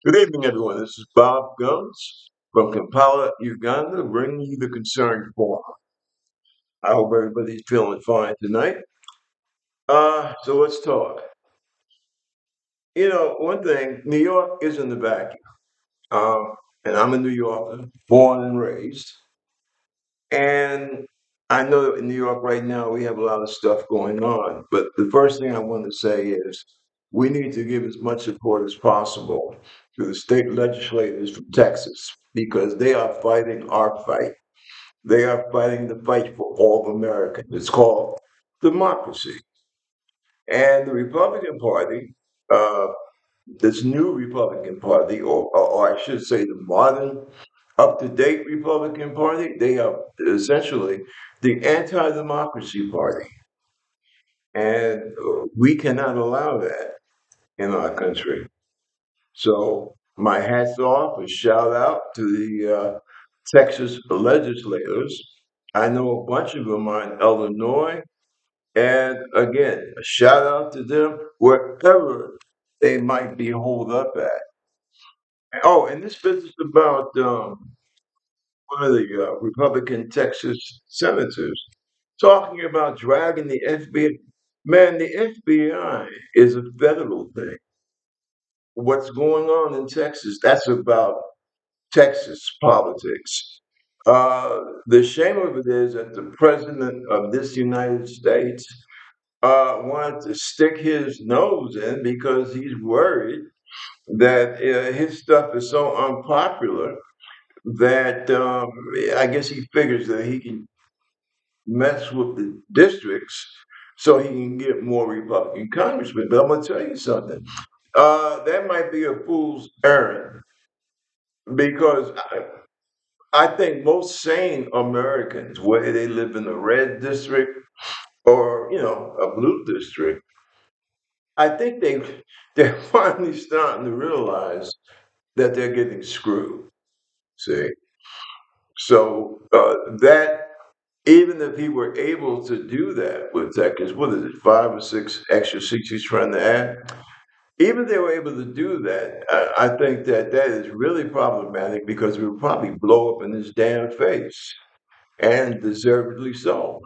Good evening, everyone. This is Bob Guns from Kampala, Uganda, bringing you the Concerned Forum. I hope everybody's feeling fine tonight. So let's talk. One thing, New York is in the vacuum. And I'm a New Yorker, born and raised. And I know that in New York right now we have a lot of stuff going on. But the first thing I want to say is we need to give as much support as possible to the state legislators from Texas because they are fighting our fight. They are fighting the fight for all of Americans. It's called democracy. And the Republican Party, uh, this new Republican Party, or I should say the modern, up to date Republican Party, they are essentially the anti democracy party. And we cannot allow that in our country. So, my hat's off, a shout out to the Texas legislators. I know a bunch of them are in Illinois. And again, a shout out to them wherever they might be holed up at. Oh, and this business about one of the Republican Texas senators talking about dragging the FBI. Man, the FBI is a federal thing. What's going on in Texas, that's about Texas politics. The shame of it is that the president of this United States wanted to stick his nose in because he's worried that his stuff is so unpopular that I guess he figures that he can mess with the districts so he can get more Republican congressmen. But I'm going to tell you something. That might be a fool's errand because I think most sane Americans, whether they live in a red district or a blue district, I think they're finally starting to realize that they're getting screwed. See, so that even if he were able to do that with that, because what is it, 5 or 6 extra seats he's trying to add? Even if they were able to do that, I think that that is really problematic because it would probably blow up in his damn face, and deservedly so.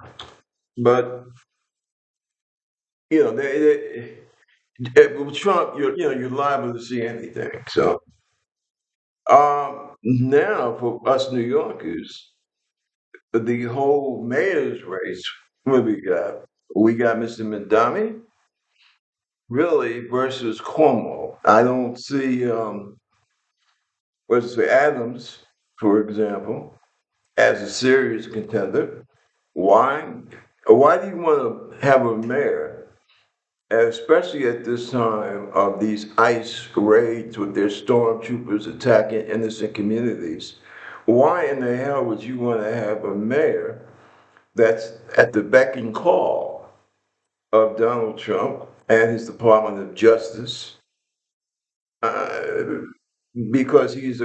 But with Trump, you're liable to see anything. So now for us New Yorkers, the whole mayor's race, what we got? We got Mr. Mamdami, really, versus Cuomo. I don't see, what's the Adams, for example, as a serious contender. Why? Why do you want to have a mayor, especially at this time of these ICE raids with their stormtroopers attacking innocent communities? Why in the hell would you want to have a mayor that's at the beck and call of Donald Trump and his Department of Justice? Uh, because he's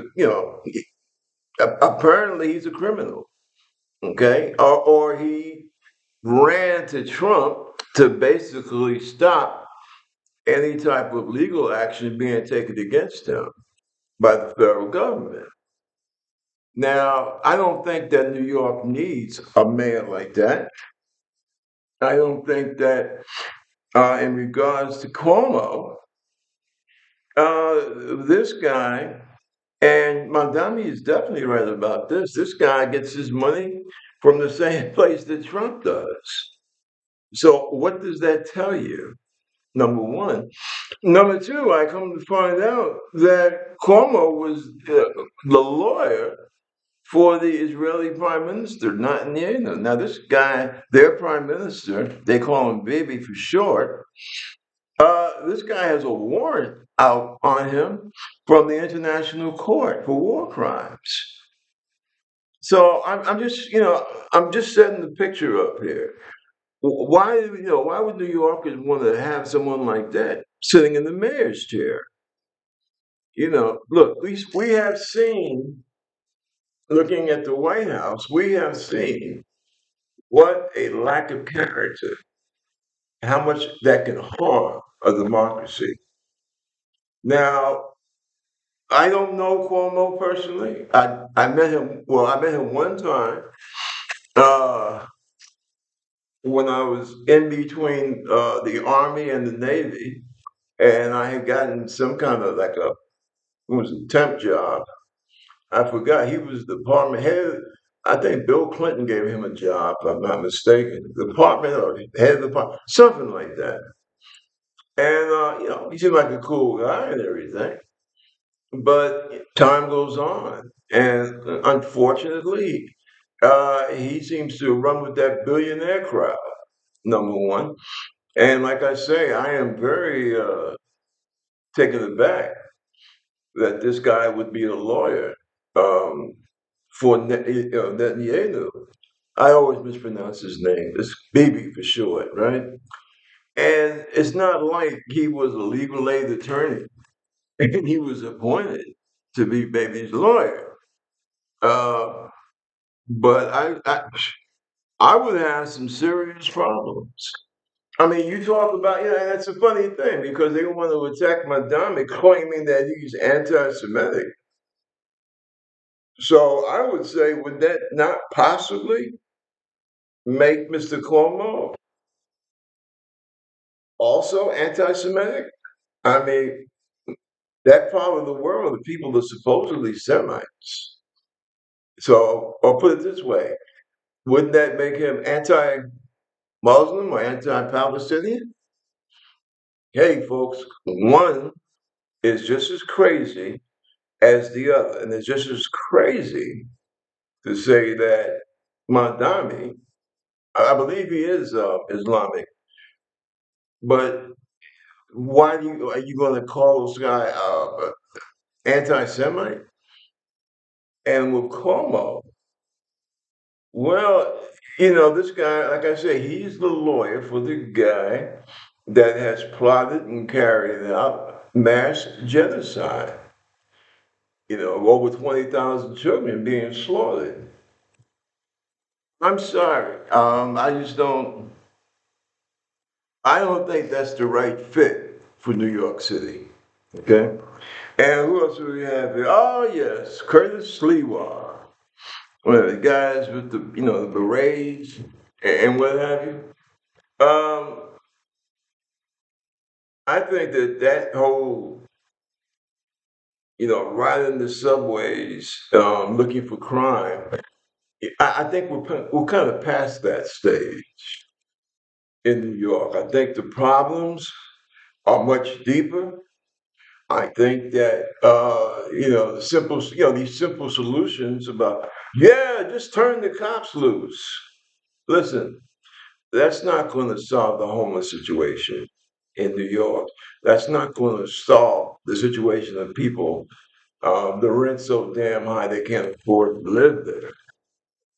apparently he's a criminal, okay? Or he ran to Trump to basically stop any type of legal action being taken against him by the federal government. Now, I don't think that New York needs a mayor like that. I don't think that in regards to Cuomo, this guy, and Mamdami is definitely right about this. This guy gets his money from the same place that Trump does. So, what does that tell you? Number one. Number two, I come to find out that Cuomo was the lawyer for the Israeli prime minister, Netanyahu. Now, this guy, their prime minister, they call him Bibi for short. This guy has a warrant out on him from the International Court for war crimes. So I'm just, I'm just setting the picture up here. Why, why would New Yorkers want to have someone like that sitting in the mayor's chair? Look, we have seen, looking at the White House, we have seen what a lack of character, how much that can harm a democracy. Now, I don't know Cuomo personally. I met him. Well, I met him one time uh, when I was in between the Army and the Navy, and I had gotten some kind of like a it was a temp job. I forgot he was the department head. I think Bill Clinton gave him a job, if I'm not mistaken. The department or head of the department, something like that. And he seemed like a cool guy and everything. But time goes on, and unfortunately, he seems to run with that billionaire crowd. Number one, and like I say, I am very taken aback that this guy would be a lawyer um, for Netanyahu. I always mispronounce his name. It's Bibi for short, right? And it's not like he was a legal aid attorney and he was appointed to be Baby's lawyer. Uh, but I would have some serious problems. I mean, you talk about, that's a funny thing because they want to attack Mamdami claiming that he's anti Semitic. So I would say, would that not possibly make Mr. Cuomo also anti Semitic? I mean, that part of the world, the people are supposedly Semites. So, or put it this way, wouldn't that make him anti Muslim or anti Palestinian? Hey, folks, one is just as crazy as the other. And it's just as crazy to say that Mamdami, I believe he is Islamic, but why are you going to call this guy anti-Semite? And with Cuomo, well, this guy, like I say, he's the lawyer for the guy that has plotted and carried out mass genocide. Over 20,000 children being slaughtered. I'm sorry. I don't think that's the right fit for New York City. Okay. And who else do we have here? Oh yes, Curtis Sliwa. One of the guys with the berets and what have you. Um, I think that whole, riding the subways, looking for crime. I think we're kind of past that stage in New York. I think the problems are much deeper. I think that the simple, these simple solutions about just turn the cops loose. Listen, that's not going to solve the homeless situation in New York. That's not going to solve the situation of people. The rent's so damn high they can't afford to live there.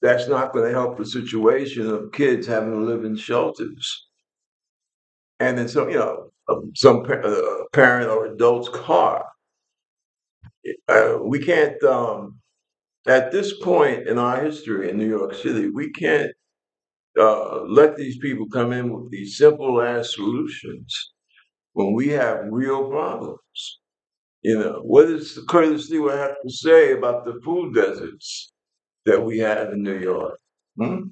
That's not going to help the situation of kids having to live in shelters. And then some parent or adult's car. We can't. At this point in our history in New York City, we can't let these people come in with these simple ass solutions when we have real problems. What does Curtis Stewart have to say about the food deserts that we have in New York? Hmm?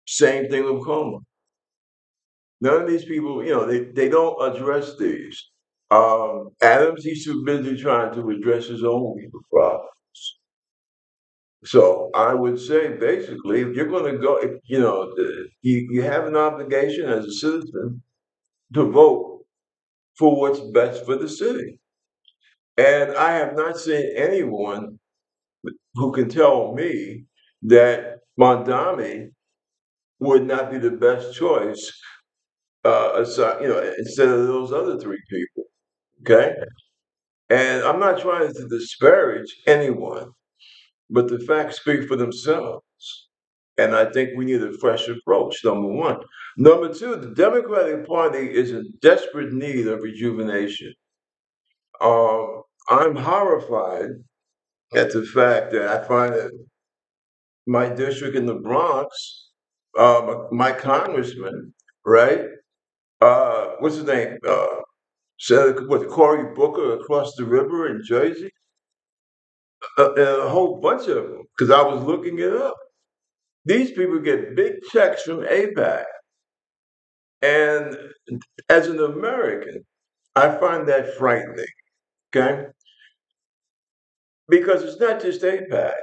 Same thing with Como. None of these people, they don't address these. Adams, he's too busy trying to address his own people problems. So I would say basically, if you're going to go, if, you have an obligation as a citizen to vote for what's best for the city. And I have not seen anyone who can tell me that Mamdami would not be the best choice, instead of those other three people. Okay, and I'm not trying to disparage anyone, but the facts speak for themselves. And I think we need a fresh approach, number one. Number two, the Democratic Party is in desperate need of rejuvenation. I'm horrified at the fact that I find that my district in the Bronx, my congressman, right? What's his name? Senator, what, Cory Booker across the river in Jersey, and a whole bunch of them, because I was looking it up. These people get big checks from APAC. And as an American, I find that frightening, okay? Because it's not just APAC,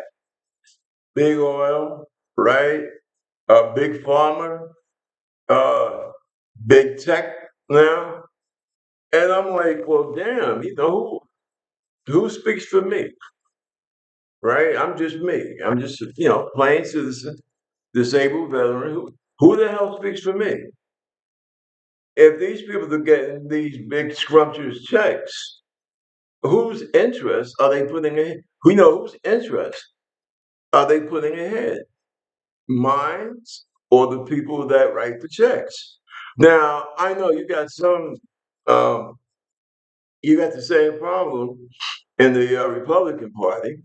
big oil, right? Big pharma, uh, big tech now. And I'm like, well, damn, who speaks for me, right? I'm just me. I'm just, plain citizen, disabled veteran. Who the hell speaks for me? If these people are getting these big scrumptious checks, whose interest are they putting ahead? We know whose interest are they putting ahead? Mine's or the people that write the checks? Now, I know um, you got the same problem in the Republican Party.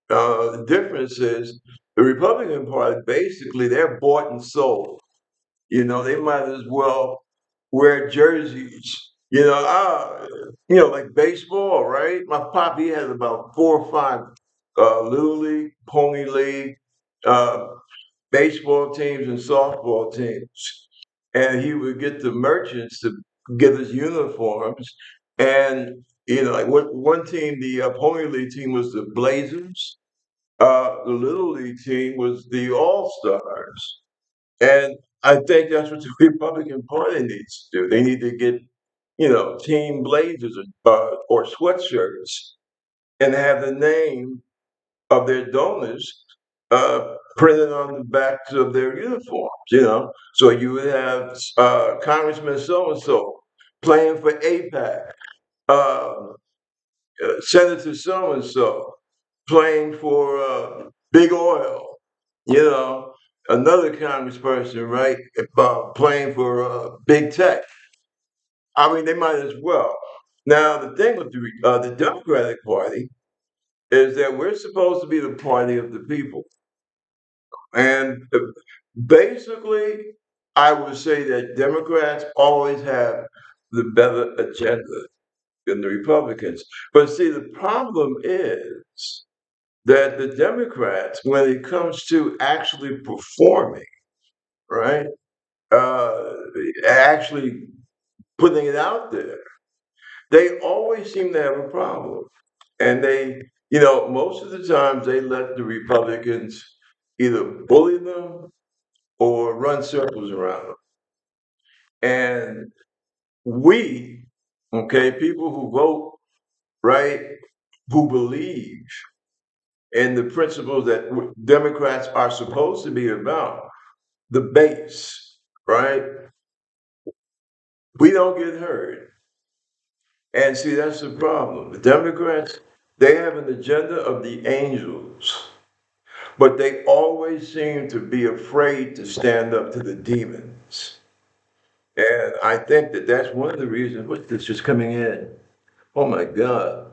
The difference is the Republican Party, basically, they're bought and sold. They might as well wear jerseys. Like baseball, right? My pop, he had about 4 or 5 little league, pony league, uh, baseball teams, and softball teams, and he would get the merchants to give us uniforms. And like one team, the pony league team was the Blazers. The little league team was the All Stars. And I think that's what the Republican Party needs to do. They need to get, team blazers or sweatshirts and have the name of their donors printed on the backs of their uniforms. So you would have Congressman so and so playing for APAC, uh, Senator so and so playing for Big Oil, you know, another congressperson, right, playing for Big Tech. I mean, they might as well. Now, the thing with the Democratic Party is that we're supposed to be the party of the people. And basically, I would say that Democrats always have the better agenda than the Republicans. But see, the problem is that the Democrats, when it comes to actually performing, right, uh, actually putting it out there, they always seem to have a problem. And most of the times they let the Republicans either bully them or run circles around them. And we, okay, people who vote, right, who believe in the principles that Democrats are supposed to be about, the base, right, we don't get heard. And see, that's the problem. The Democrats, they have an agenda of the angels, but they always seem to be afraid to stand up to the demons. And I think that that's one of the reasons. What's this just coming in? Oh my God.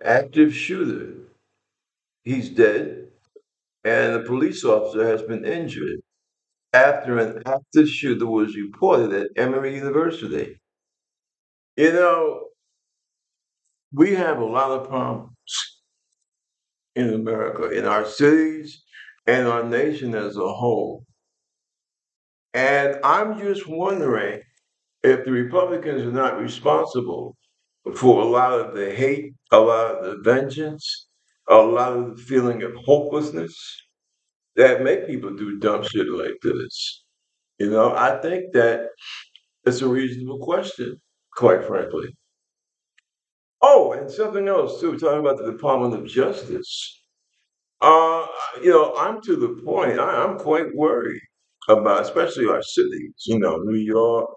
Active shooter. He's dead, and a police officer has been injured after an active shooter was reported at Emory University. You know, we have a lot of problems in America, in our cities, and our nation as a whole. And I'm just wondering if the Republicans are not responsible for a lot of the hate, a lot of the vengeance, a lot of the feeling of hopelessness that make people do dumb shit like this. I think that it's a reasonable question, quite frankly. Oh, and something else too, talking about the Department of Justice. Uh, I'm to the point, I'm quite worried about, especially our cities, New York,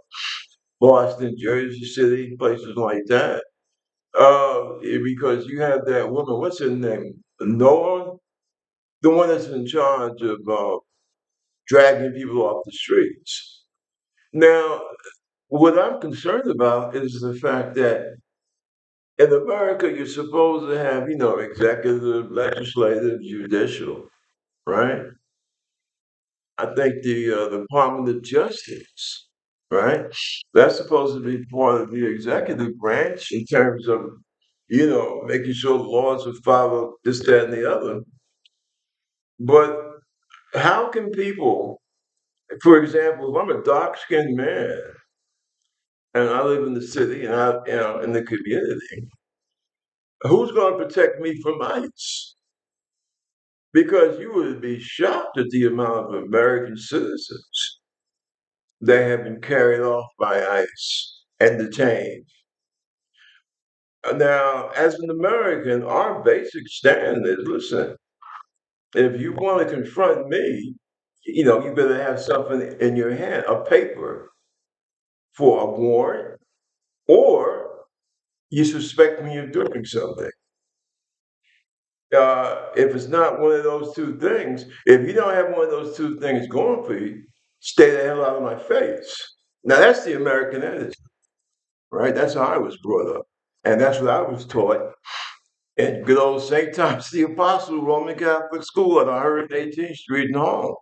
Boston, Jersey City, places like that. Because you have that woman, what's her name? Noah, the one that's in charge of dragging people off the streets. Now, what I'm concerned about is the fact that in America, you're supposed to have, executive, legislative, judicial, right? I think the Department of Justice. right? That's supposed to be part of the executive branch in terms of, making sure laws are followed, this, that, and the other. But how can people, for example, if I'm a dark-skinned man and I live in the city and in the community, who's going to protect me from ICE? Because you would be shocked at the amount of American citizens that have been carried off by ICE and detained. Now, as an American, our basic stand is, listen, if you want to confront me, you better have something in your hand, a paper for a warrant, or you suspect me of doing something. If it's not one of those two things, if you don't have one of those two things going for you, stay the hell out of my face. Now, that's the American attitude, right? That's how I was brought up. And that's what I was taught in good old St. Thomas the Apostle Roman Catholic School at 118th Street in Harlem.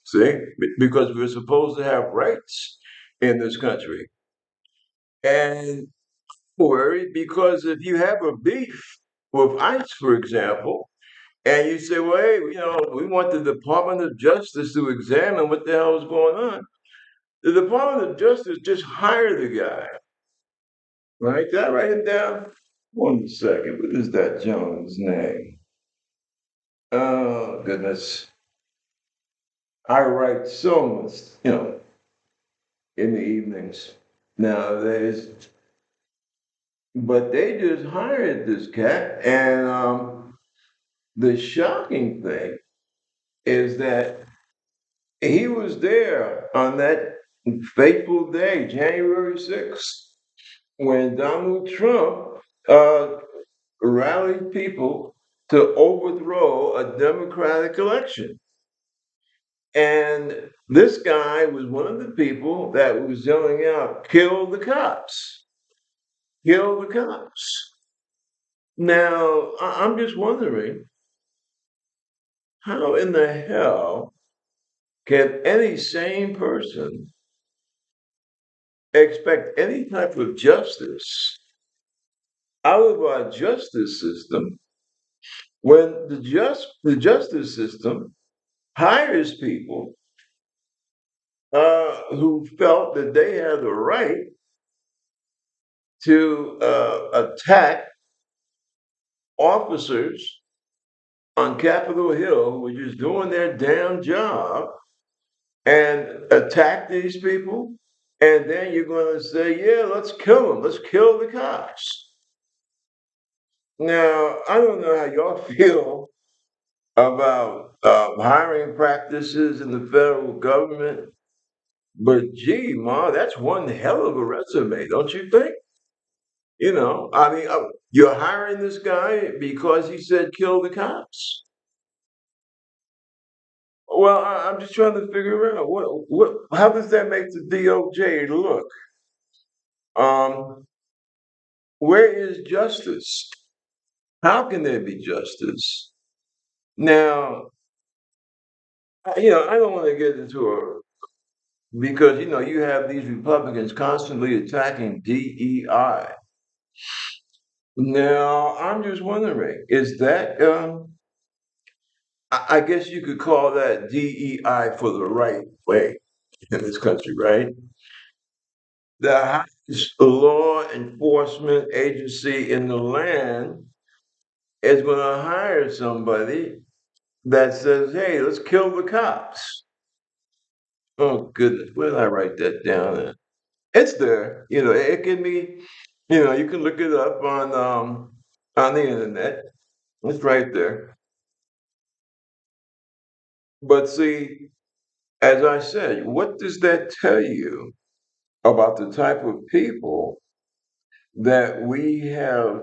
See? Because we're supposed to have rights in this country. And worried because if you have a beef with ICE, for example, and you say, well, hey, we want the Department of Justice to examine what the hell is going on. The Department of Justice just hired the guy, right? Did I write him down? One second. What is that gentleman's name? Oh, goodness. I write so much, in the evenings nowadays. But they just hired this cat, and the shocking thing is that he was there on that fateful day, January 6th, when Donald Trump uh, rallied people to overthrow a democratic election. And this guy was one of the people that was yelling out, kill the cops, kill the cops. Now, I'm just wondering, how in the hell can any sane person expect any type of justice out of our justice system when the justice system hires people who felt that they had the right to attack officers on Capitol Hill who were just doing their damn job and attack these people? And then you're going to say, yeah, let's kill them. Let's kill the cops. Now, I don't know how y'all feel about hiring practices in the federal government, but gee, Ma, that's one hell of a resume, don't you think? I mean, you're hiring this guy because he said kill the cops. Well, I'm just trying to figure out how does that make the DOJ look? Um, where is justice? How can there be justice? Now, I don't want to get into a because you have these Republicans constantly attacking DEI. Now, I'm just wondering, is that I guess you could call that DEI for the right way in this country, right? The highest law enforcement agency in the land is going to hire somebody that says, "Hey, let's kill the cops." Oh goodness, where did I write that down at? It's there. It can be. You can look it up on the internet. It's right there. But see, as I said, what does that tell you about the type of people that we have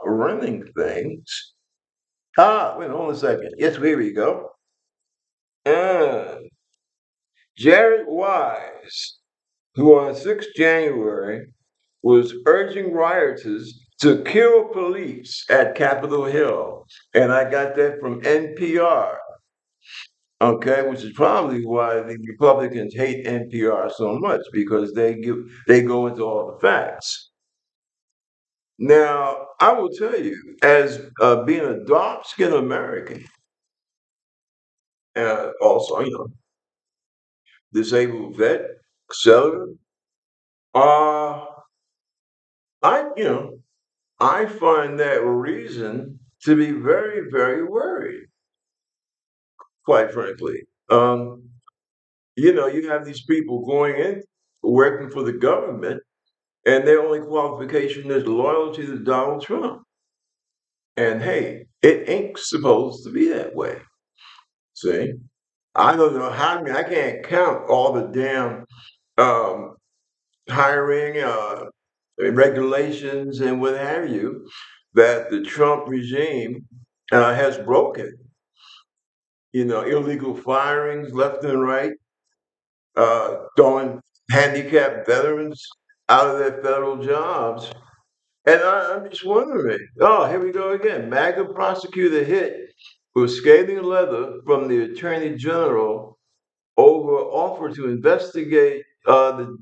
running things? Wait, hold on a second. Yes, here we go. Uh, Jared Wise, who on 6th January was urging rioters to kill police at Capitol Hill. And I got that from NPR. Okay, which is probably why the Republicans hate NPR so much because they go into all the facts. Now, I will tell you, as being a dark-skinned American, also, disabled vet, etc. Uh, I find that reason to be very, very worried, quite frankly. You have these people going in, working for the government, and their only qualification is loyalty to Donald Trump. And hey, it ain't supposed to be that way. See, I don't know how many. I can't count all the damn um, hiring regulations and what have you that the Trump regime has broken. Illegal firings left and right, throwing handicapped veterans out of their federal jobs. And I'm just wondering, oh, here we go again. MAGA prosecutor hit with scathing letter from the Attorney General over offer to investigate the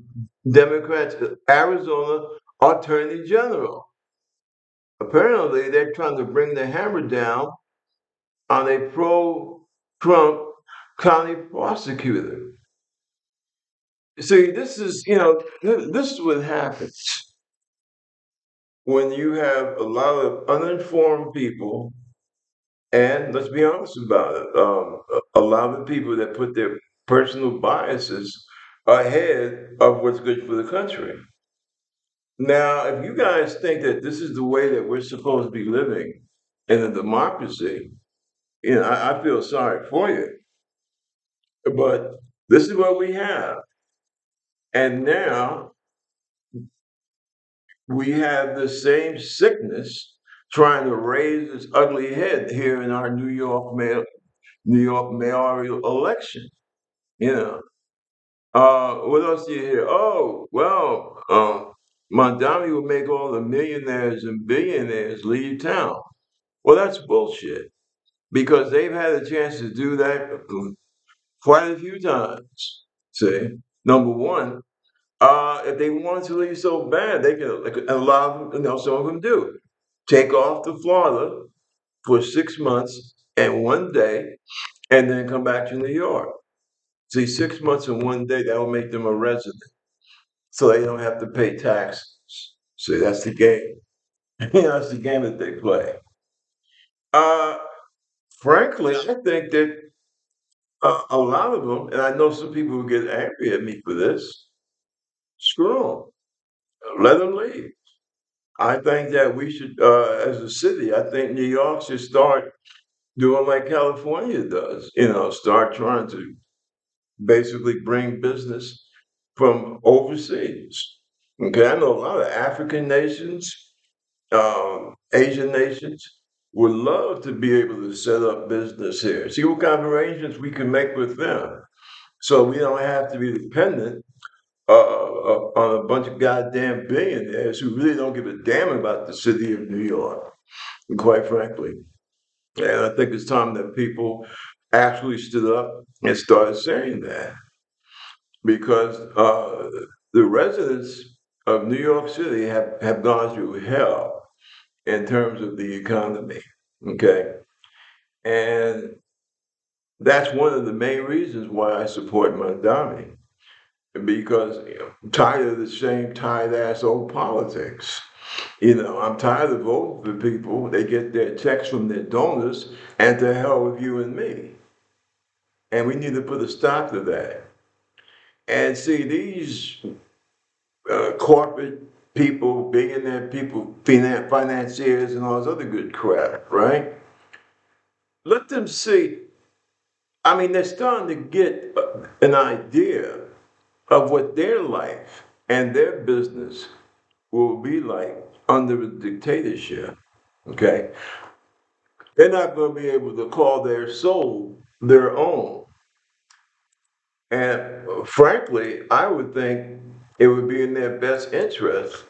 Democrats' Arizona Attorney General. Apparently, they're trying to bring the hammer down on a pro-Trump county prosecutor. See, this is what happens when you have a lot of uninformed people, and let's be honest about it, a lot of people that put their personal biases ahead of what's good for the country. Now, if you guys think that this is the way that we're supposed to be living in a democracy, I feel sorry for you. But this is what we have. And now we have the same sickness trying to raise its ugly head here in our New York mayoral election. You know, what else do you hear? Oh, well, Mamdami will make all the millionaires and billionaires leave town. Well, that's bullshit because they've had a chance to do that quite a few times. See, number one, if they wanted to leave so bad, they could allow them, some of them do. Take off to Florida for 6 months and one day, and then come back to New York. See, 6 months and one day, that will make them a resident. So they don't have to pay taxes. See, that's the game. That's the game that they play. Uh, Frankly, I think that a lot of them, and I know some people will get angry at me for this, screw them. Let them leave. I think that we should, as a city, I think New York should start doing like California does, start trying to basically bring business from overseas. Okay, I know a lot of African nations, Asian nations would love to be able to set up business here. See what kind of arrangements we can make with them, so we don't have to be dependent on a bunch of goddamn billionaires who really don't give a damn about the city of New York, quite frankly. And I think it's time that people actually stood up and started saying that because the residents of New York City have gone through hell in terms of the economy. Okay. And that's one of the main reasons why I support Mamdami because I'm tired of the same tired ass old politics. I'm tired of voting for people. They get their checks from their donors, and to hell with you and me. And we need to put a stop to that. And see, these corporate people, billionaire people, financiers, and all this other good crap, right? Let them see. I mean, they're starting to get an idea of what their life and their business will be like under a dictatorship. Okay. They're not going to be able to call their soul their own. And frankly, I would think it would be in their best interest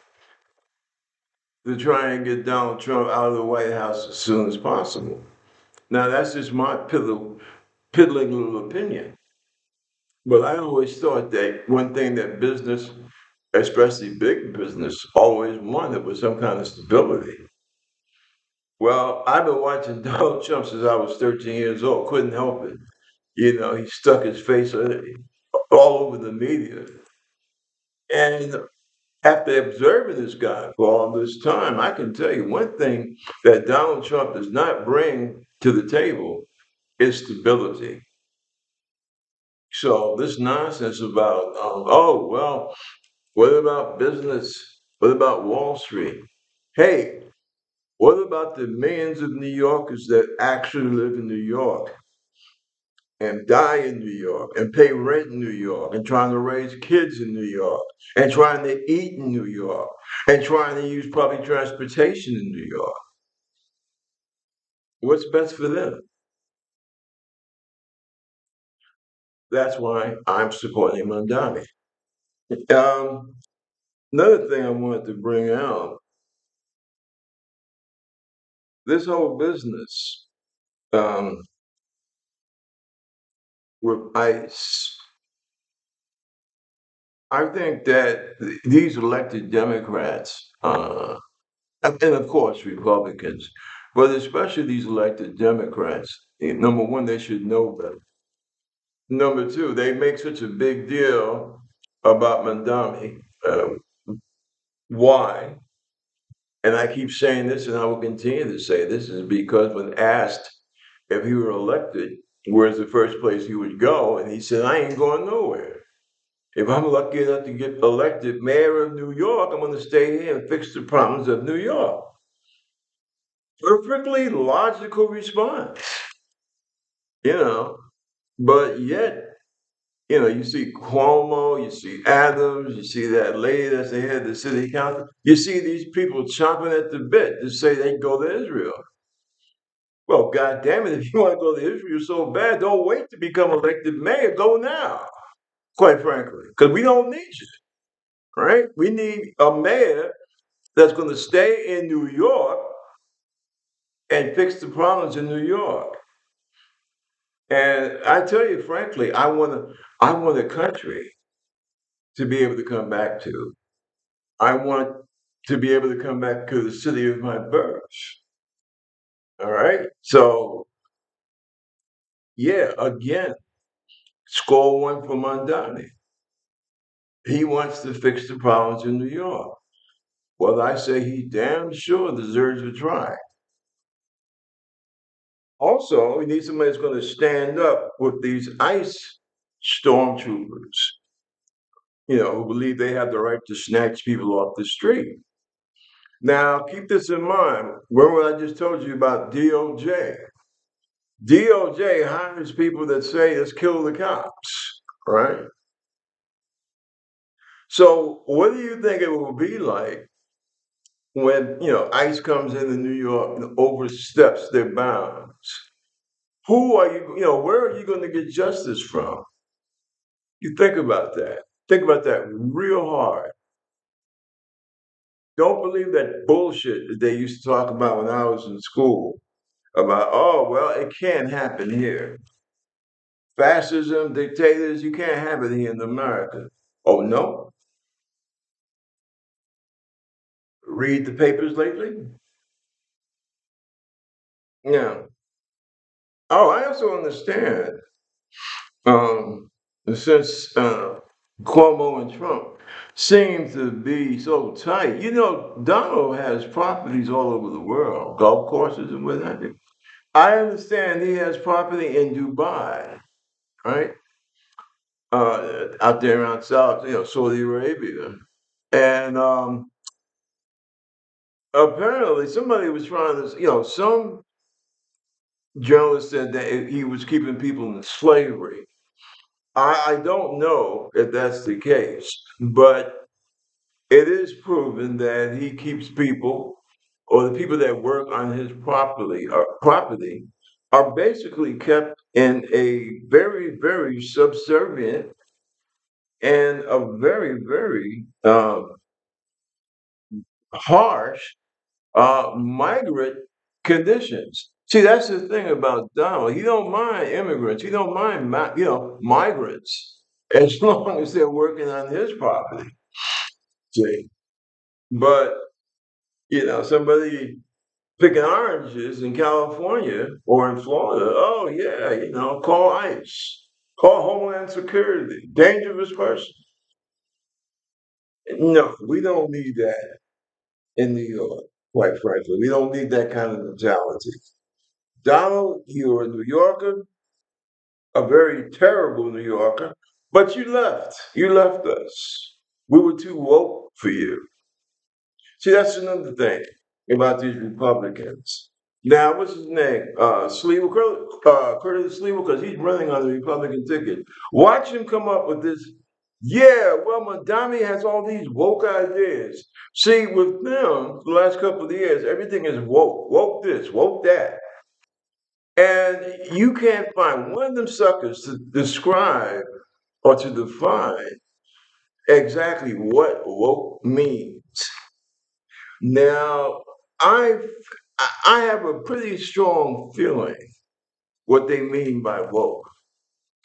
to try and get Donald Trump out of the White House as soon as possible. Now, that's just my piddling little opinion. But I always thought that one thing that business, especially big business, always wanted was some kind of stability. Well, I've been watching Donald Trump since I was 13 years old. Couldn't help it. He stuck his face all over the media. And after observing this guy for all this time, I can tell you one thing that Donald Trump does not bring to the table is stability. So this nonsense about, oh, well, what about business? What about Wall Street? Hey, what about the millions of New Yorkers that actually live in New York and die in New York and pay rent in New York and trying to raise kids in New York and trying to eat in New York and trying to use public transportation in New York? What's best for them? That's why I'm supporting Mamdami. Um, Another thing I wanted to bring out, this whole business um, with ICE, I think that these elected Democrats, and of course Republicans, but especially these elected Democrats, number one, they should know better. Number two, they make such a big deal about Mamdami. Why? And I keep saying this, and I will continue to say this, is because when asked if he were elected, where's the first place he would go, and he said, "I ain't going nowhere. If I'm lucky enough to get elected mayor of New York, I'm going to stay here and fix the problems of New York." Perfectly logical response, you know. But yet, you see Cuomo, you see Adams, you see that lady that's the head of the city council. You see these people chomping at the bit to say they go to Israel. Well, God damn it, if you want to go to Israel so bad, don't wait to become elected mayor. Go now, quite frankly, because we don't need you, right? We need a mayor that's going to stay in New York and fix the problems in New York. And I tell you frankly, I want a country to be able to come back to. I want to be able to come back to the city of my birth. All right. So yeah, again, score one for Mondani. He wants to fix the problems in New York. Well, I say he damn sure deserves a try. Also, we need somebody that's going to stand up with these ICE stormtroopers, who believe they have the right to snatch people off the street. Now, keep this in mind. Remember what I just told you about DOJ? DOJ hires people that say, let's kill the cops, right? So, what do you think it will be like when, ICE comes into New York and oversteps their bounds? Who are you, where are you going to get justice from? You think about that. Think about that real hard. Don't believe that bullshit that they used to talk about when I was in school about, oh, well, it can't happen here. Fascism, dictators, you can't have it here in America. Oh, no? Read the papers lately? Yeah. Oh, I also understand, um, since Cuomo and Trump seem to be so tight. Donald has properties all over the world, golf courses and what have you. I understand he has property in Dubai, right? Out there around South, Saudi Arabia. And apparently somebody was trying to, some journalist said that he was keeping people in slavery. I don't know if that's the case, but it is proven that he keeps people, or the people that work on his property are basically kept in a very, very subservient and a very, very harsh migrant conditions. See, that's the thing about Donald. He don't mind immigrants. He don't mind, migrants, as long as they're working on his property. See, but somebody picking oranges in California or in Florida. Oh yeah, call ICE, call Homeland Security, dangerous person. No, we don't need that in New York. Quite frankly, we don't need that kind of mentality. Donald, you're a New Yorker, a very terrible New Yorker, but you left. You left us. We were too woke for you. See, that's another thing about these Republicans. Now, what's his name? Sleevel, Curtis Sleevel, because he's running on the Republican ticket. Watch him come up with this. Yeah, well, Mamdami has all these woke ideas. See, with them, the last couple of years, everything is woke. Woke this, woke that. And you can't find one of them suckers to describe or to define exactly what woke means. Now, I've I have a pretty strong feeling what they mean by woke.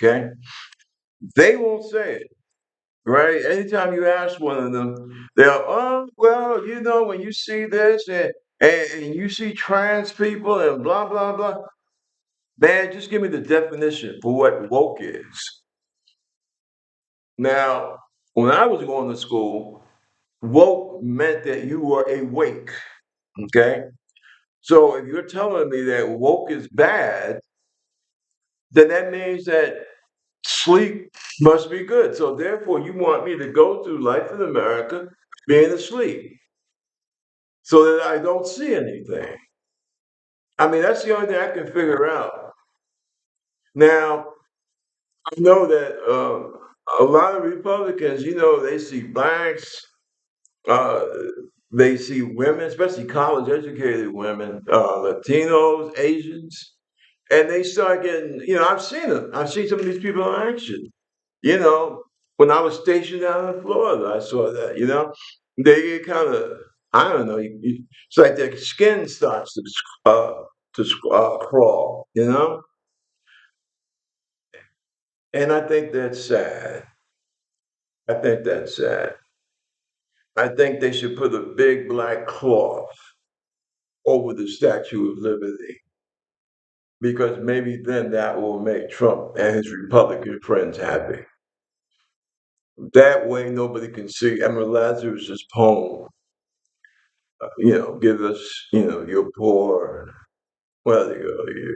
Okay, they won't say it. Right? Anytime you ask one of them, they'll, oh, well, when you see this and you see trans people and blah, blah, blah, man, just give me the definition for what woke is. Now, when I was going to school, woke meant that you were awake. Okay. So if you're telling me that woke is bad, then that means that sleep must be good. So therefore, you want me to go through life in America being asleep so that I don't see anything. I mean, that's the only thing I can figure out. Now, I know that a lot of Republicans, they see blacks, uh, they see women, especially college educated women, Latinos, Asians, and they start getting, I've seen them. I've seen some of these people in action. You know, when I was stationed down in Florida, I saw that, they get kind of, I don't know, it's like their skin starts to crawl, and I think that's sad. I think that's sad. I think they should put a big black cloth over the Statue of Liberty because maybe then that will make Trump and his Republican friends happy. That way, nobody can see Emma Lazarus's poem. Give us, you're poor. Well,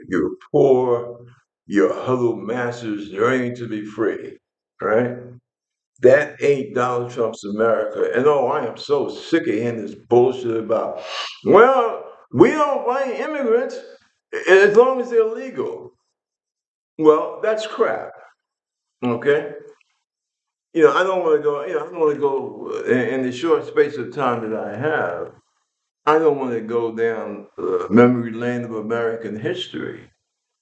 you're poor. Your huddled masses yearning to be free, right? That ain't Donald Trump's America. And oh, I am so sick of hearing this bullshit about, well, we don't like immigrants as long as they're legal. Well, that's crap. Okay. I don't want to go. I don't want to go in the short space of time that I have. I don't want to go down memory lane of American history.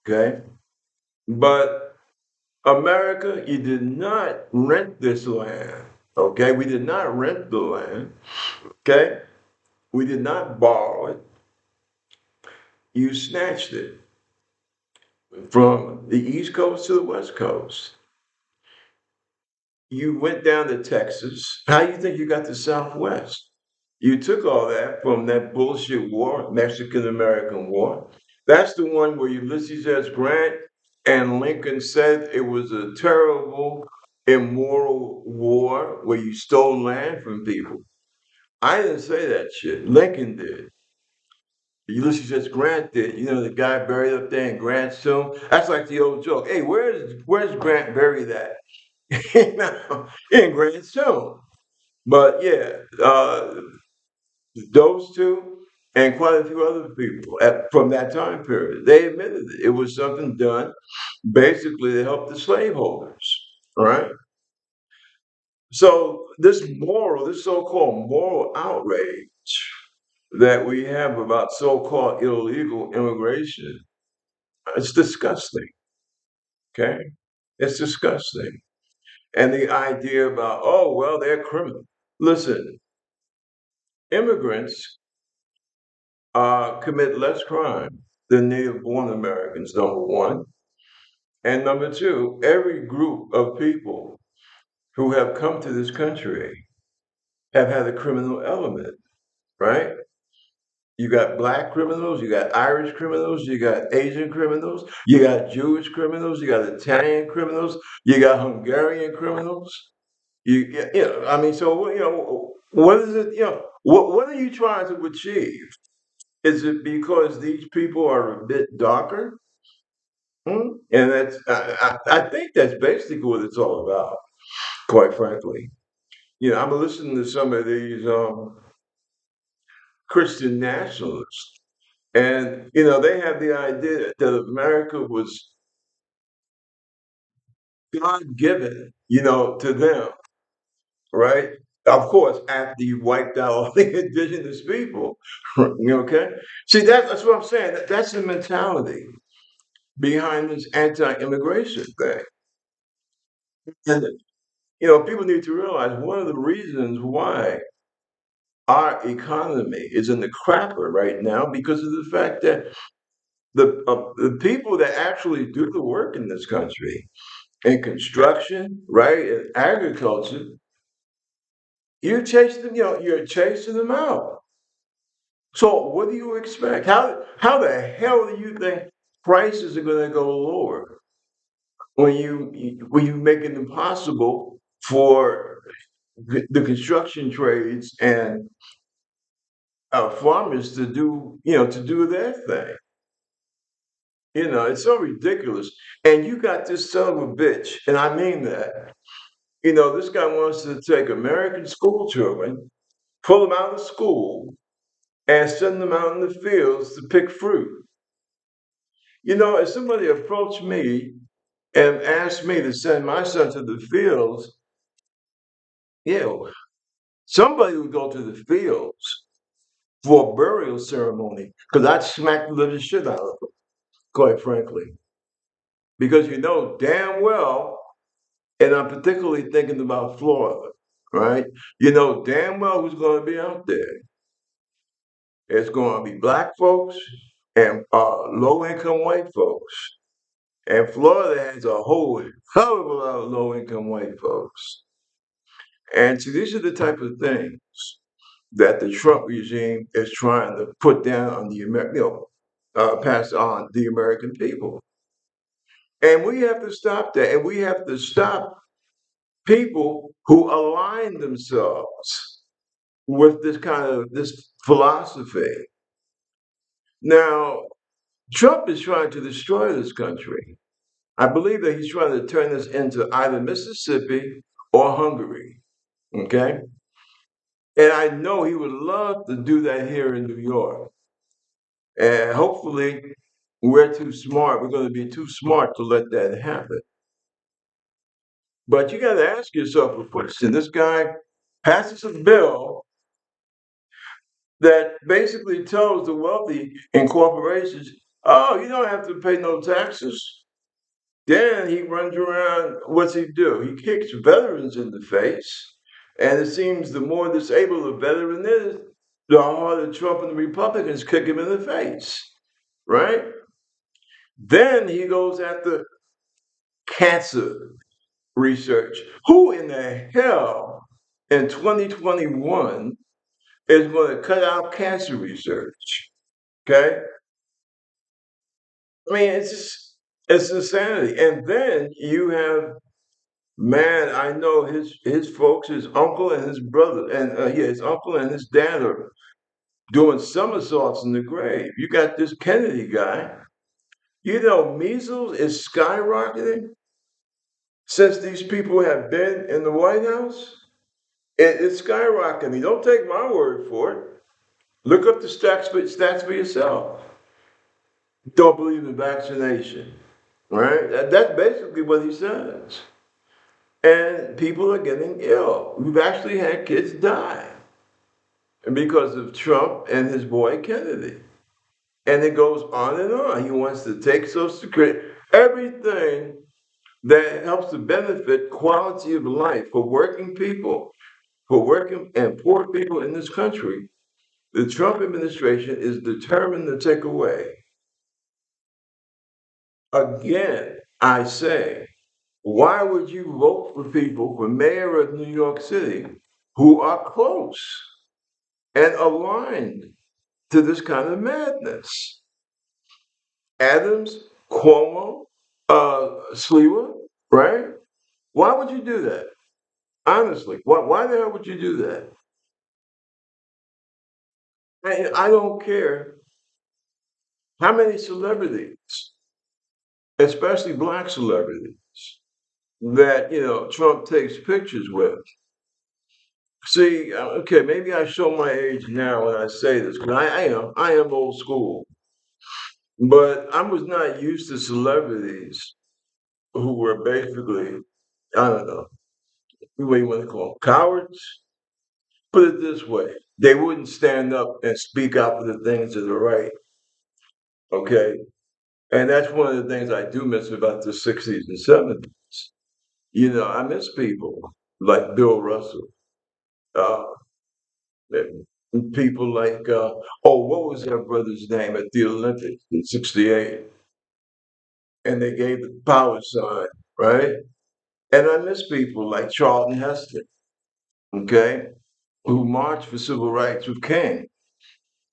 Okay. But America, you did not rent this land. Okay. We did not rent the land. Okay. We did not borrow it. You snatched it from the East Coast to the West Coast. You went down to Texas. How do you think you got to Southwest? You took all that from that bullshit war, Mexican American War. That's the one where Ulysses S. Grant and Lincoln said it was a terrible, immoral war where you stole land from people. I didn't say that shit. Lincoln did. Ulysses S. Grant did. The guy buried up there in Grant's tomb. That's like the old joke. Hey, where's Grant buried at? In Grant's tomb. But yeah, those two and quite a few other people from that time period, they admitted it was something done basically to help the slaveholders. All right. So this so-called moral outrage that we have about so-called illegal immigration, it's disgusting. Okay, it's disgusting. And the idea about, oh well, they're criminal. Listen, immigrants commit less crime. the native born Americans, number one. And number two, every group of people who have come to this country have had a criminal element, right? You got black criminals, you got Irish criminals, you got Asian criminals, you got Jewish criminals, you got Italian criminals, you got Hungarian criminals. I mean, so what is it? What are you trying to achieve? Is it because these people are a bit darker? And I think that's basically what it's all about, quite frankly. I'm listening to some of these Christian nationalists, and they have the idea that America was God given, to them, right? Of course, after you wiped out all the indigenous people, okay? See, that's what I'm saying. That's the mentality behind this anti-immigration thing. And people need to realize one of the reasons why our economy is in the crapper right now because of the fact that the people that actually do the work in this country in construction, right, in agriculture, you're chasing them out. So what do you expect? How the hell do you think prices are going to go lower when you make it impossible for the construction trades and farmers to do their thing? It's so ridiculous. And you got this son of a bitch, and I mean that. This guy wants to take American school children, pull them out of school, and send them out in the fields to pick fruit. If somebody approached me and asked me to send my son to the fields, somebody would go to the fields for a burial ceremony because I'd smack the living shit out of them, quite frankly. Because damn well, and I'm particularly thinking about Florida, right? Damn well who's going to be out there. It's going to be black folks and low-income white folks. And Florida has a whole hell of a lot of low-income white folks. And so these are the type of things that the Trump regime is trying to put down on the pass on the American people. And we have to stop that. And we have to stop people who align themselves with this philosophy. Now, Trump is trying to destroy this country. I believe that he's trying to turn this into either Mississippi or Hungary. Okay? And I know he would love to do that here in New York. And hopefully, we're too smart. We're going to be too smart to let that happen. But you got to ask yourself a question. This guy passes a bill that basically tells the wealthy in corporations, oh, you don't have to pay no taxes. Then he runs around, what's he do? He kicks veterans in the face. And it seems the more disabled a veteran is, the harder Trump and the Republicans kick him in the face, right? Then he goes after cancer research. Who in the hell in 2021 is going to cut out cancer research? Okay? I mean, it's insanity. And then you have, man, I know his folks, his uncle and his brother, and his uncle and his dad are doing somersaults in the grave. You got this Kennedy guy. Measles is skyrocketing since these people have been in the White House. It's skyrocketing. Don't take my word for it. Look up the stats for yourself. Don't believe in vaccination, right? That's basically what he says. And people are getting ill. We've actually had kids die because of Trump and his boy Kennedy. And it goes on and on. He wants to take Social Security, everything that helps to benefit quality of life for working people, for working and poor people in this country. The Trump administration is determined to take away. Again, I say, why would you vote for people for mayor of New York City who are close and aligned to this kind of madness? Adams, Cuomo, Sliwa, right? Why would you do that? Honestly, why the hell would you do that? I don't care how many celebrities, especially black celebrities, that Trump takes pictures with. See, okay, maybe I show my age now when I say this, because I am old school, but I was not used to celebrities who were basically, I don't know, what you want to call them, cowards. Put it this way: they wouldn't stand up and speak out for the things that are right. Okay, and that's one of the things I do miss about the '60s and '70s. I miss people like Bill Russell, uh, and people like what was their brother's name at the Olympics in '68? And they gave the power sign, right? And I miss people like Charlton Heston, okay, who marched for civil rights with King.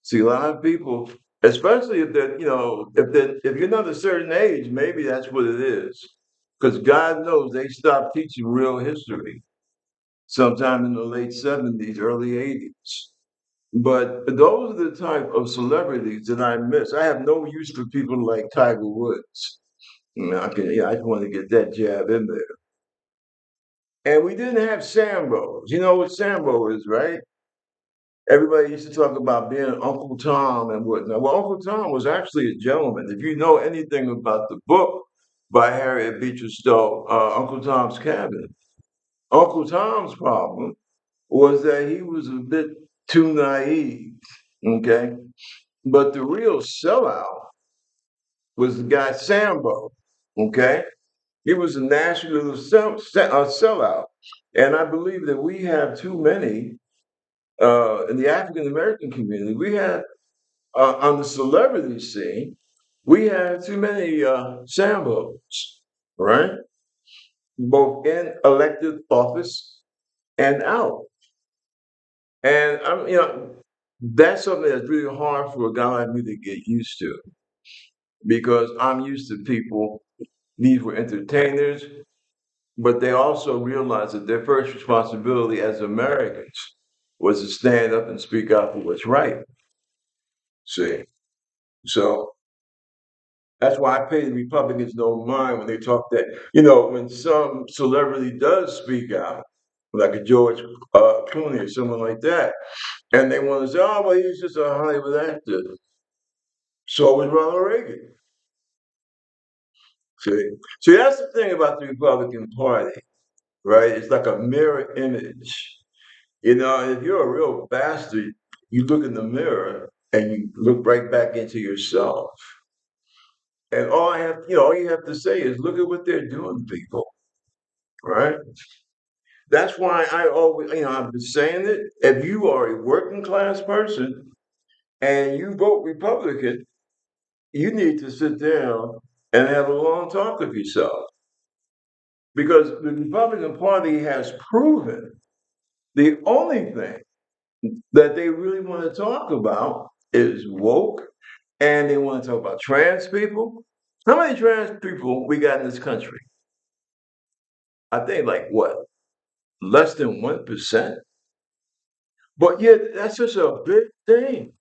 See, a lot of people, especially if if you're not a certain age, maybe that's what it is. Because God knows they stopped teaching real history sometime in the late '70s, early '80s. But those are the type of celebrities that I miss. I have no use for people like Tiger Woods. I just want to get that jab in there. And we didn't have Sambos. You know what Sambo is, right? Everybody used to talk about being Uncle Tom and whatnot. Well, Uncle Tom was actually a gentleman. If you know anything about the book by Harriet Beecher Stowe, Uncle Tom's Cabin, Uncle Tom's problem was that he was a bit too naive. Okay. But the real sellout was the guy Sambo. Okay. He was a national sellout. And I believe that we have too many in the African American community. We have on the celebrity scene, we have too many Sambos, right? Both in elected office and out. And that's something that's really hard for a guy like me to get used to because I'm used to people, these were entertainers, but they also realized that their first responsibility as Americans was to stand up and speak out for what's right. See, so that's why I pay the Republicans no mind when they talk that when some celebrity does speak out, like a George Clooney or someone like that, and they want to say, "Oh, well, he's just a Hollywood actor." So was Ronald Reagan. See, that's the thing about the Republican Party, right? It's like a mirror image. And if you're a real bastard, you look in the mirror and you look right back into yourself. And all you have to say is, look at what they're doing, people, right? That's why I always, I've been saying it. If you are a working class person and you vote Republican, you need to sit down and have a long talk with yourself because the Republican Party has proven the only thing that they really want to talk about is woke, and they want to talk about trans people. How many trans people we got in this country? I think like what, less than 1%? But yet that's just a big thing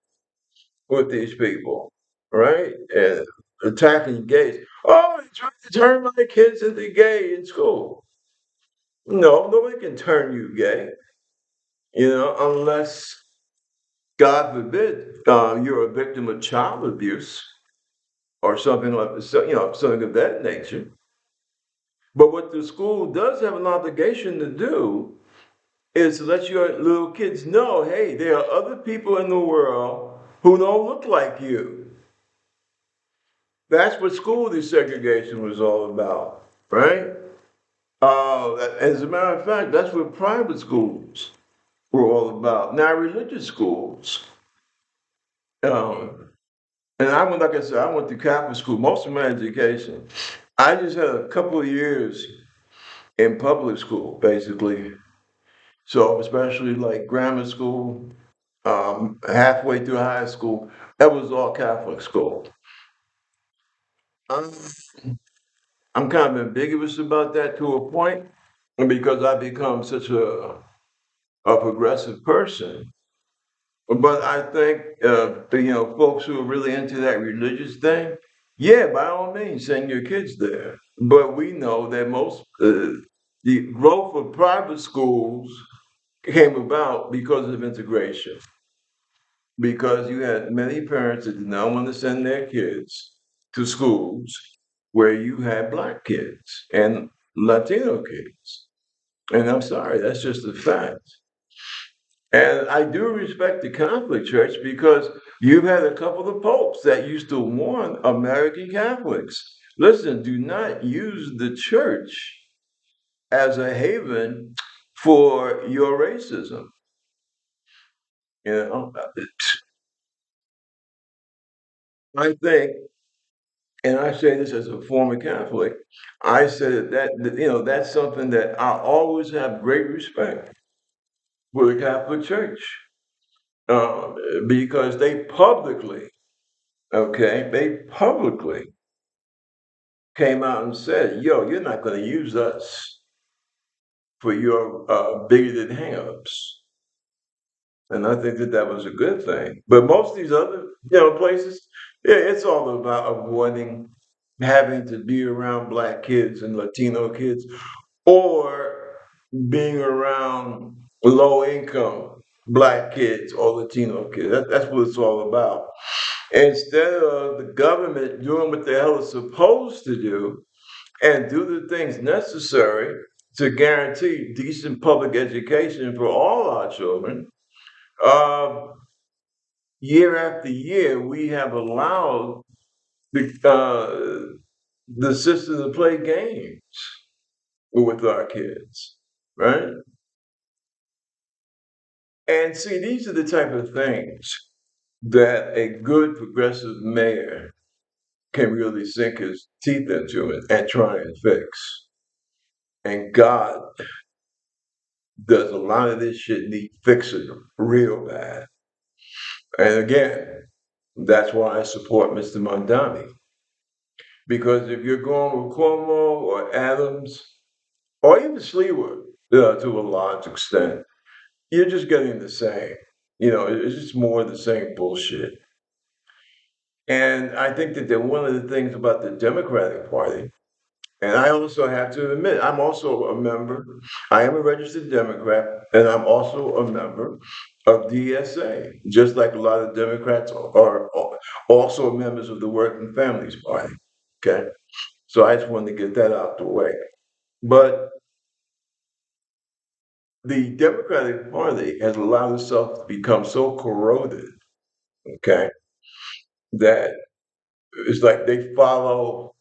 with these people, right? And attacking gays. Oh, they trying to turn my kids into gay in school. No, nobody can turn you gay, unless, God forbid, you're a victim of child abuse or something something of that nature. But what the school does have an obligation to do is to let your little kids know, hey, there are other people in the world who don't look like you. That's what school desegregation was all about, right? As a matter of fact, that's what private schools were all about. Now, religious schools, um, And I went, like I said, I went to Catholic school, most of my education. I just had a couple of years in public school, basically. So especially like grammar school, halfway through high school, that was all Catholic school. Um, I'm kind of ambiguous about that to a point, and because I become such a progressive person. But I think, folks who are really into that religious thing, yeah, by all means, send your kids there. But we know that the growth of private schools came about because of integration, because you had many parents that did not want to send their kids to schools where you had Black kids and Latino kids. And I'm sorry, that's just a fact. And I do respect the Catholic Church because you've had a couple of popes that used to warn American Catholics, listen, do not use the church as a haven for your racism. You know, I think, and I say this as a former Catholic, I said that that's something that I always have great respect for the Catholic Church, um, because they publicly came out and said, "Yo, you're not going to use us for your bigoted hangups." And I think that that was a good thing. But most of these other, places, yeah, it's all about avoiding having to be around Black kids and Latino kids, or being around low income Black kids or Latino kids. That's what it's all about. Instead of the government doing what the hell it's supposed to do and do the things necessary to guarantee decent public education for all our children, uh, year after year, we have allowed the system to play games with our kids, right? And see, these are the type of things that a good progressive mayor can really sink his teeth into and try and fix. And God does a lot of this shit need fixing real bad. And again, that's why I support Mr. Mamdami. Because if you're going with Cuomo or Adams or even Sleewood, to a large extent, you're just getting the same. It's just more of the same bullshit. And I think that one of the things about the Democratic Party, and I also have to admit, I'm also a member, I am a registered Democrat, and I'm also a member of DSA, just like a lot of Democrats are also members of the Working Families Party. Okay. So I just wanted to get that out the way. But the Democratic Party has allowed itself to become so corroded, okay, that it's like they follow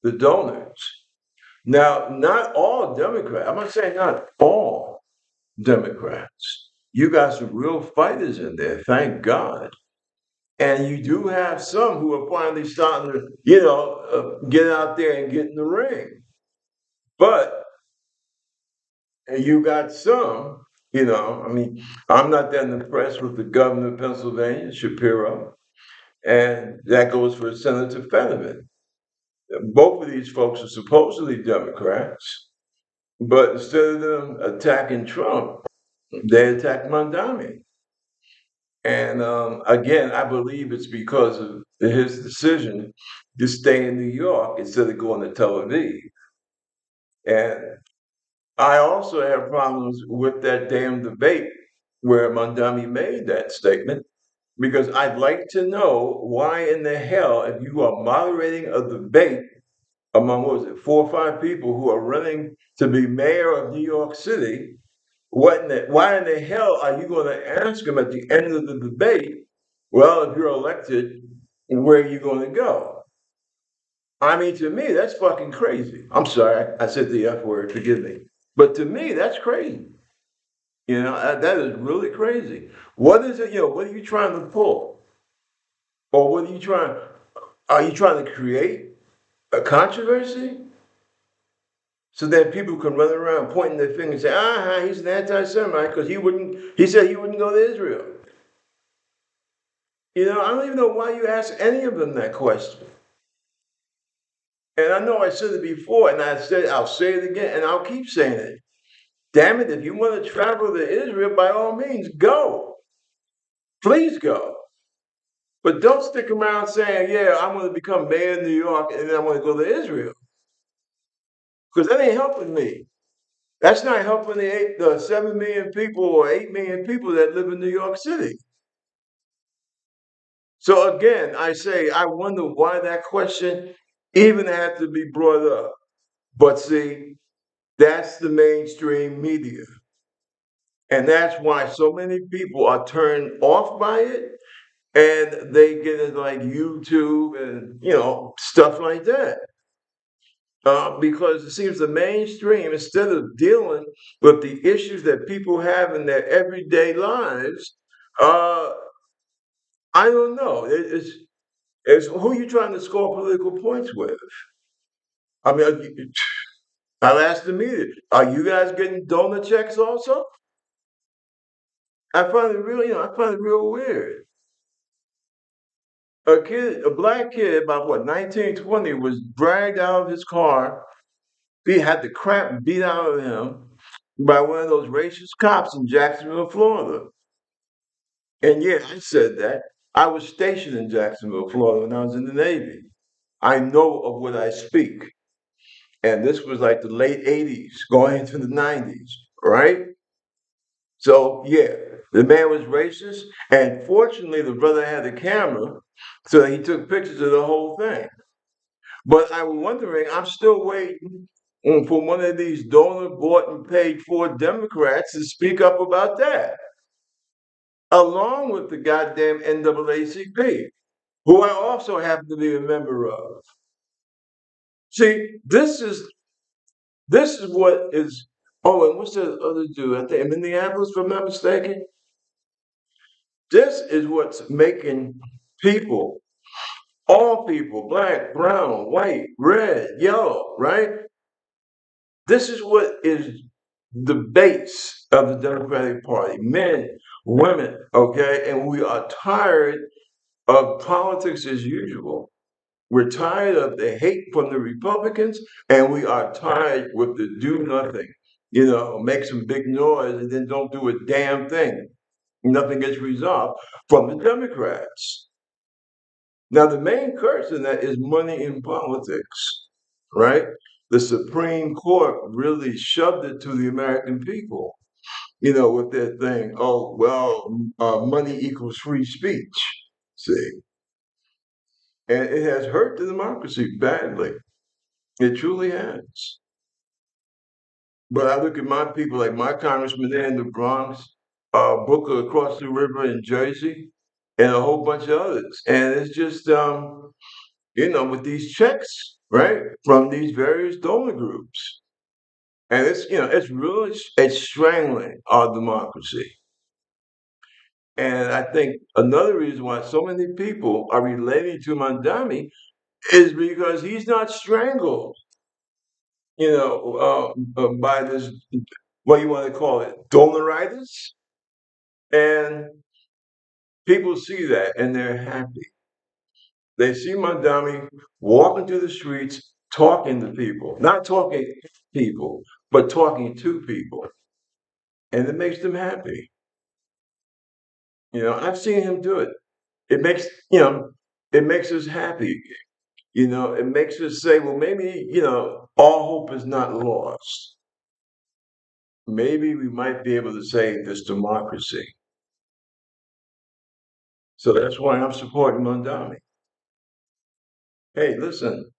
the donors. Now, not all Democrats, I'm not saying not all Democrats. You got some real fighters in there, thank God. And you do have some who are finally starting to, get out there and get in the ring. But you got some, I mean, I'm not that impressed with the governor of Pennsylvania, Shapiro, and that goes for Senator Fetterman. Both of these folks are supposedly Democrats, but instead of them attacking Trump, they attack Mamdami. And again, I believe it's because of his decision to stay in New York instead of going to Tel Aviv. And I also have problems with that damn debate where Mamdami made that statement because I'd like to know why in the hell, if you are moderating a debate among, what was it, 4 or 5 people who are running to be mayor of New York City, why in the hell are you going to ask them at the end of the debate, well, if you're elected, where are you going to go? I mean, to me, that's fucking crazy. I'm sorry, I said the F word, forgive me. But to me, that's crazy. That is really crazy. What is it, what are you trying to pull? Or what are you trying? Are you trying to create a controversy so that people can run around pointing their finger and say, he's an anti-Semite because he said he wouldn't go to Israel. I don't even know why you ask any of them that question. And I know I said it before, and I'll say it again, and I'll keep saying it. Damn it, if you want to travel to Israel, by all means, go. Please go. But don't stick around saying, yeah, I'm going to become mayor of New York and then I'm going to go to Israel. Because that ain't helping me. That's not helping the 7 million people or 8 million people that live in New York City. So again, I say, I wonder why that question even had to be brought up. But see, that's the mainstream media. And that's why so many people are turned off by it and they get it like YouTube and, stuff like that. Because it seems the mainstream, instead of dealing with the issues that people have in their everyday lives, uh, I don't know. It's who you trying to score political points with. I mean, I'll ask the media, are you guys getting donor checks also? I find it real weird. A black kid, about what, 19, 20, was dragged out of his car. He had the crap beat out of him by one of those racist cops in Jacksonville, Florida. And yeah, I said that. I was stationed in Jacksonville, Florida when I was in the Navy. I know of what I speak. And this was like the late 80s, going into the 90s, right? So yeah, the man was racist. And fortunately, the brother had a camera, so he took pictures of the whole thing. But I'm wondering, I'm still waiting for one of these donor bought and paid for Democrats to speak up about that, along with the goddamn NAACP, who I also happen to be a member of. See, this is what is. Oh, and what's the other dude? I think in Minneapolis, if I'm not mistaken. This is what's making people, all people, black, brown, white, red, yellow, right? This is what is the base of the Democratic Party. Men, women, okay? And we are tired of politics as usual. We're tired of the hate from the Republicans, and we are tired with the do nothing. Make some big noise and then don't do a damn thing. Nothing gets resolved from the Democrats. Now, the main curse in that is money in politics, right? The Supreme Court really shoved it to the American people, with their thing. Oh, well, money equals free speech. See, and it has hurt the democracy badly. It truly has. But I look at my people, like my congressman there in the Bronx, Booker across the river in Jersey, and a whole bunch of others. And it's just, with these checks, right, from these various donor groups. And it's really, it's strangling our democracy. And I think another reason why so many people are relating to Mamdami is because he's not strangled, by this, what you want to call it, donoritis. And people see that and they're happy. They see Mamdami walking through the streets, talking to people, not talking to people, but talking to people. And it makes them happy. I've seen him do it. It makes, it makes us happy. It makes us say, well, maybe, all hope is not lost. Maybe we might be able to save this democracy. So that's why I'm supporting Mamdami. Hey, listen,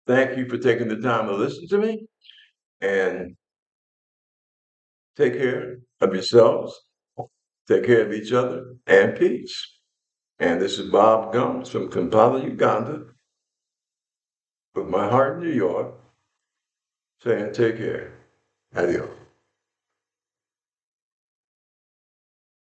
thank you for taking the time to listen to me and take care of yourselves, take care of each other, and peace. And this is Bob Gums from Kampala, Uganda, with my heart in New York, saying take care. Adios.